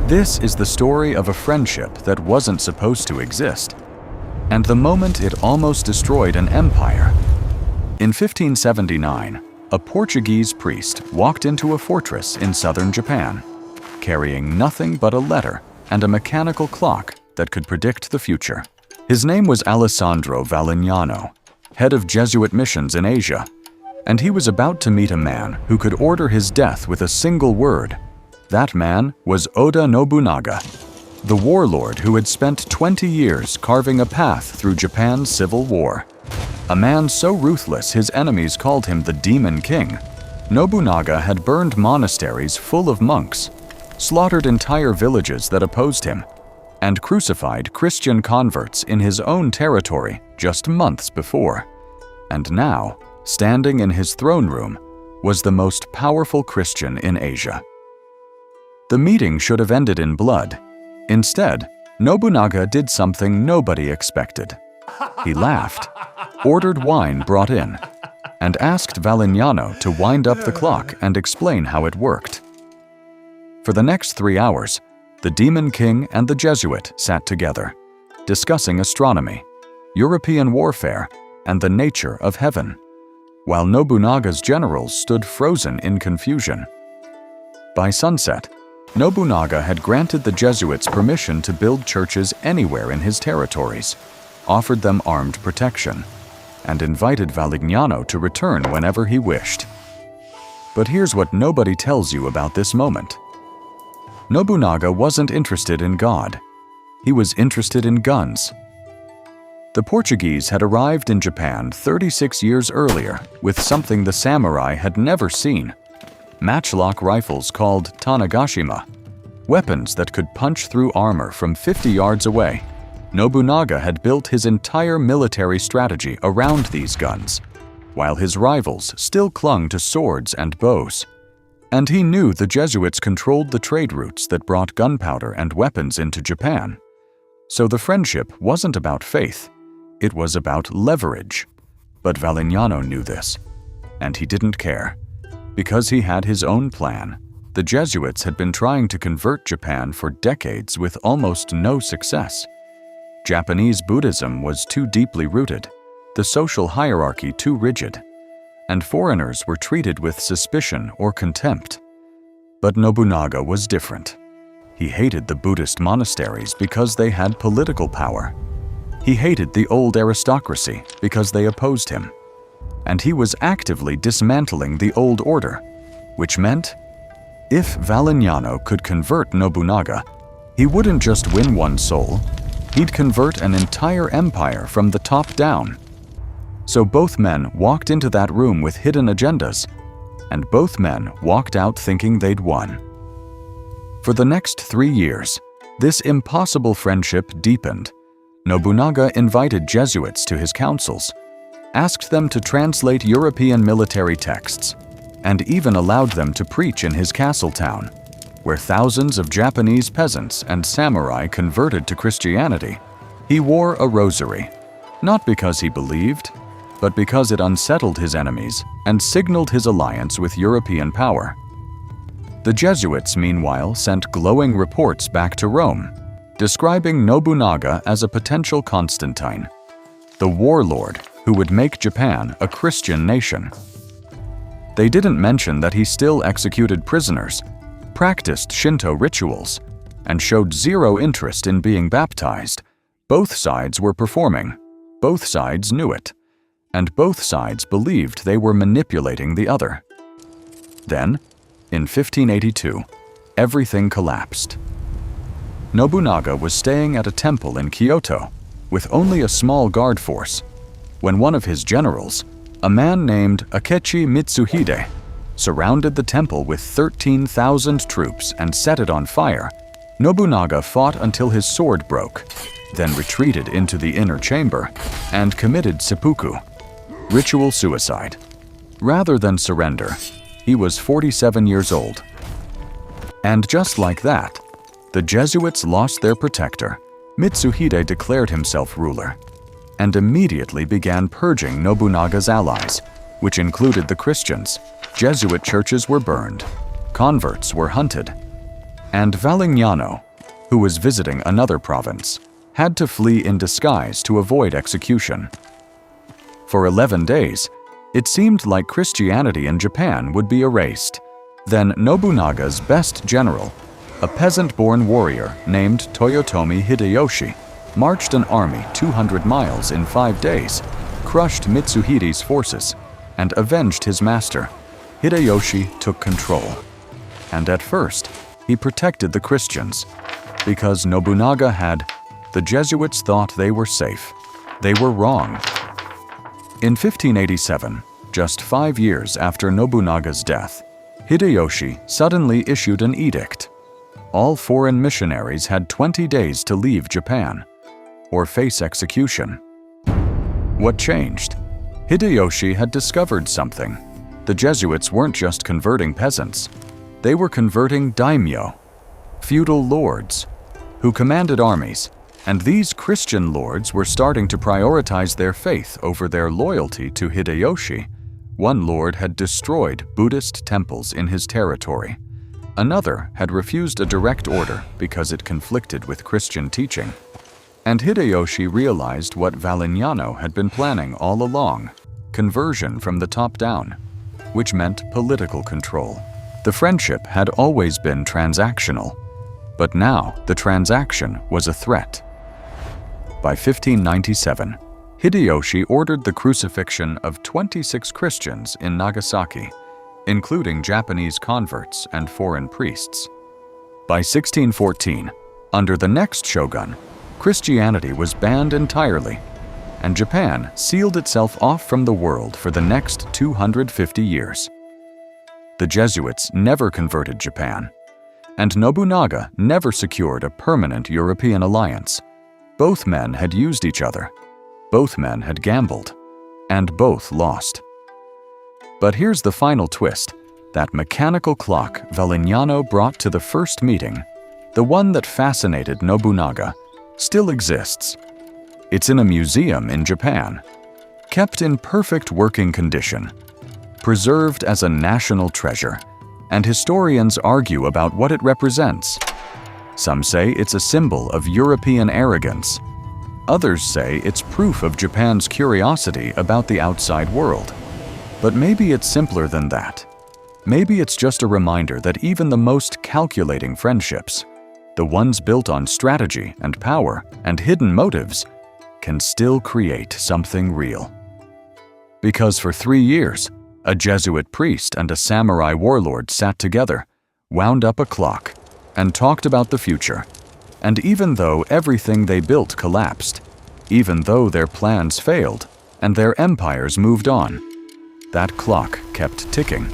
This is the story of a friendship that wasn't supposed to exist, and the moment it almost destroyed an empire. In 1579, a Portuguese priest walked into a fortress in southern Japan, carrying nothing but a letter and a mechanical clock that could predict the future. His name was Alessandro Valignano, head of Jesuit missions in Asia, and he was about to meet a man who could order his death with a single word. That man was Oda Nobunaga, the warlord who had spent 20 years carving a path through Japan's civil war. A man so ruthless his enemies called him the Demon King. Nobunaga had burned monasteries full of monks, slaughtered entire villages that opposed him, and crucified Christian converts in his own territory just months before. And now, standing in his throne room, was the most powerful Christian in Asia. The meeting should have ended in blood. Instead, Nobunaga did something nobody expected. He laughed, ordered wine brought in, and asked Valignano to wind up the clock and explain how it worked. For the next 3 hours, the Demon King and the Jesuit sat together, discussing astronomy, European warfare, and the nature of heaven, while Nobunaga's generals stood frozen in confusion. By sunset, Nobunaga had granted the Jesuits permission to build churches anywhere in his territories, offered them armed protection, and invited Valignano to return whenever he wished. But here's what nobody tells you about this moment. Nobunaga wasn't interested in God. He was interested in guns. The Portuguese had arrived in Japan 36 years earlier with something the samurai had never seen: matchlock rifles called Tanegashima, weapons that could punch through armor from 50 yards away. Nobunaga had built his entire military strategy around these guns, while his rivals still clung to swords and bows. And he knew the Jesuits controlled the trade routes that brought gunpowder and weapons into Japan. So the friendship wasn't about faith, it was about leverage. But Valignano knew this, and he didn't care. Because he had his own plan, the Jesuits had been trying to convert Japan for decades with almost no success. Japanese Buddhism was too deeply rooted, the social hierarchy too rigid, and foreigners were treated with suspicion or contempt. But Nobunaga was different. He hated the Buddhist monasteries because they had political power. He hated the old aristocracy because they opposed him. And he was actively dismantling the old order, which meant if Valignano could convert Nobunaga, he wouldn't just win one soul, he'd convert an entire empire from the top down. So both men walked into that room with hidden agendas, and both men walked out thinking they'd won. For the next 3 years, this impossible friendship deepened. Nobunaga invited Jesuits to his councils, asked them to translate European military texts, and even allowed them to preach in his castle town, where thousands of Japanese peasants and samurai converted to Christianity. He wore a rosary, not because he believed, but because it unsettled his enemies and signaled his alliance with European power. The Jesuits, meanwhile, sent glowing reports back to Rome, describing Nobunaga as a potential Constantine, the warlord who would make Japan a Christian nation. They didn't mention that he still executed prisoners, practiced Shinto rituals, and showed zero interest in being baptized. Both sides were performing, both sides knew it, and both sides believed they were manipulating the other. Then, in 1582, everything collapsed. Nobunaga was staying at a temple in Kyoto with only a small guard force when one of his generals, a man named Akechi Mitsuhide, surrounded the temple with 13,000 troops and set it on fire. Nobunaga fought until his sword broke, then retreated into the inner chamber and committed seppuku, ritual suicide. Rather than surrender, he was 47 years old. And just like that, the Jesuits lost their protector. Mitsuhide declared himself ruler and immediately began purging Nobunaga's allies, which included the Christians. Jesuit churches were burned, converts were hunted, and Valignano, who was visiting another province, had to flee in disguise to avoid execution. For 11 days, it seemed like Christianity in Japan would be erased. Then Nobunaga's best general, a peasant-born warrior named Toyotomi Hideyoshi, marched an army 200 miles in 5 days, crushed Mitsuhide's forces, and avenged his master. Hideyoshi took control. And at first, he protected the Christians, because Nobunaga had. The Jesuits thought they were safe. They were wrong. In 1587, just 5 years after Nobunaga's death, Hideyoshi suddenly issued an edict. All foreign missionaries had 20 days to leave Japan, or face execution. What changed? Hideyoshi had discovered something. The Jesuits weren't just converting peasants. They were converting daimyo, feudal lords, who commanded armies, and these Christian lords were starting to prioritize their faith over their loyalty to Hideyoshi. One lord had destroyed Buddhist temples in his territory. Another had refused a direct order because it conflicted with Christian teaching. And Hideyoshi realized what Valignano had been planning all along: conversion from the top down, which meant political control. The friendship had always been transactional, but now the transaction was a threat. By 1597, Hideyoshi ordered the crucifixion of 26 Christians in Nagasaki, including Japanese converts and foreign priests. By 1614, under the next shogun, Christianity was banned entirely, and Japan sealed itself off from the world for the next 250 years. The Jesuits never converted Japan, and Nobunaga never secured a permanent European alliance. Both men had used each other, both men had gambled, and both lost. But here's the final twist: that mechanical clock Valignano brought to the first meeting, the one that fascinated Nobunaga, still exists. It's in a museum in Japan, kept in perfect working condition, preserved as a national treasure, and historians argue about what it represents. Some say it's a symbol of European arrogance. Others say it's proof of Japan's curiosity about the outside world. But maybe it's simpler than that. Maybe it's just a reminder that even the most calculating friendships, the ones built on strategy and power and hidden motives, can still create something real. Because for 3 years, a Jesuit priest and a samurai warlord sat together, wound up a clock, and talked about the future. And even though everything they built collapsed, even though their plans failed and their empires moved on, that clock kept ticking.